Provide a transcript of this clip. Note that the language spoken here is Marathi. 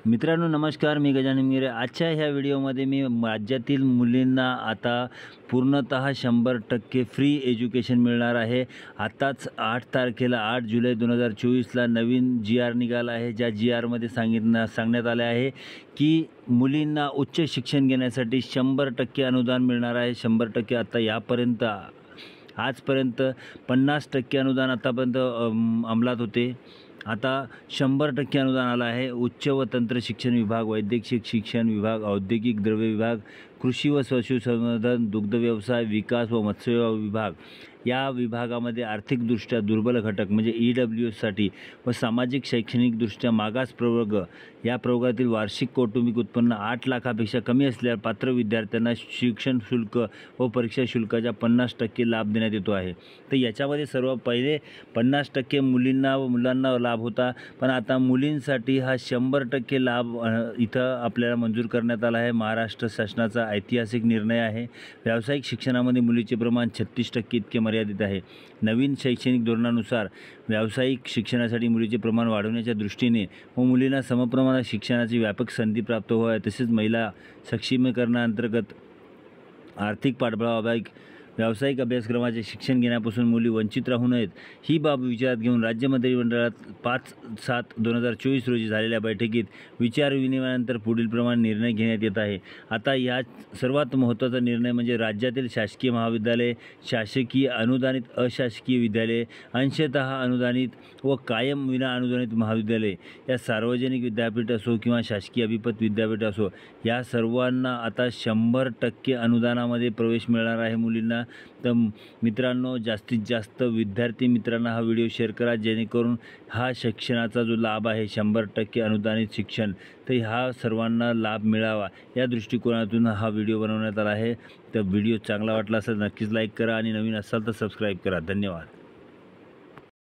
मित्रांनो नमस्कार, मी गजानन मिरे। आजच्या ह्या व्हिडिओमध्ये मी राज्यातील मुलींना आता पूर्णतः 100% फ्री एज्युकेशन मिळणार आहे। आताच 8 तारखेला 8 जुलै 2024ला नवीन जी.आर. निघाला आहे। ज्या जी.आरमध्ये सांगण्यात आले आहे की मुलींना उच्च शिक्षण घेण्यासाठी 100% अनुदान मिळणार आहे। 100% आता यापर्यंत आजपर्यंत 50% अनुदान आतापर्यंत अंमलात होते। आता 100% अनुदान आलं आहे। उच्च व तंत्र शिक्षण विभाग, वैद्यकीय शिक्षण विभाग, औद्योगिक द्रव्य विभाग, कृषी व पशुसंवर्धन, दुग्ध व्यवसाय विकास व मत्स्य विभाग या विभागामध्ये आर्थिकदृष्ट्या दुर्बल घटक म्हणजे EWSसाठी व सामाजिक शैक्षणिकदृष्ट्या मागास प्रवर्ग या प्रवर्गातील वार्षिक कौटुंबिक उत्पन्न 8 लाखापेक्षा कमी असलेल्या पात्र विद्यार्थ्यांना शिक्षण शुल्क व परीक्षा शुल्काचा 50% लाभ देण्यात येतो आहे। तर याच्यामध्ये सर्व पहिले 50% मुलींना व मुलांना लाभ होता, पण आता मुलींसाठी हा 100% लाभ इथं आपल्याला मंजूर करण्यात आला आहे। महाराष्ट्र शासनाचा ऐतिहासिक निर्णय आहे। व्यावसायिक शिक्षणामध्ये मुलीचे प्रमाण 36% इतके मर्यादित आहे। नवीन शैक्षणिक धोरणानुसार व्यावसायिक शिक्षणासाठी मुलीचे प्रमाण वाढवण्याच्या दृष्टीने व मुलींना समप्रमाणात शिक्षणाची व्यापक संधी प्राप्त व्हावी, तसेच महिला सक्षमीकरणाअंतर्गत आर्थिक पाठबळाअभावी व्यावसायिक अभ्यासक्रमाचे शिक्षण घेण्यापासून मुली वंचित राहू नयेत, ही बाब विचारात घेऊन राज्य मंत्रिमंडळात 5/7/2024 रोजी झालेल्या बैठकीत विचारविनिमयानंतर पुढील प्रमाणे निर्णय घेण्यात येत आहे। आता यात सर्वात महत्त्वाचा निर्णय म्हणजे राज्यातील शासकीय महाविद्यालय, शासकीय अनुदानित अशासकीय विद्यालय, अंशतः अनुदानित व कायम विना अनुदानित महाविद्यालय या सार्वजनिक विद्यापीठ असो किंवा शासकीय अभिमत विद्यापीठ असो, या सर्वांना आता 100% अनुदानामध्ये प्रवेश मिळणार आहे मुलींना। तर मित्रांनो, जास्तीत जास्त विद्यार्थी मित्रांना हा व्हिडिओ शेअर करा, जेणेकरून हा शिक्षणाचा जो लाभ आहे 100% अनुदानित शिक्षण, तर हा सर्वांना लाभ मिळावा या दृष्टिकोनातून हा व्हिडिओ बनवण्यात आला आहे। तर व्हिडिओ चांगला वाटला असेल नक्कीच लाईक करा आणि नवीन असाल तर सबस्क्राईब करा। धन्यवाद।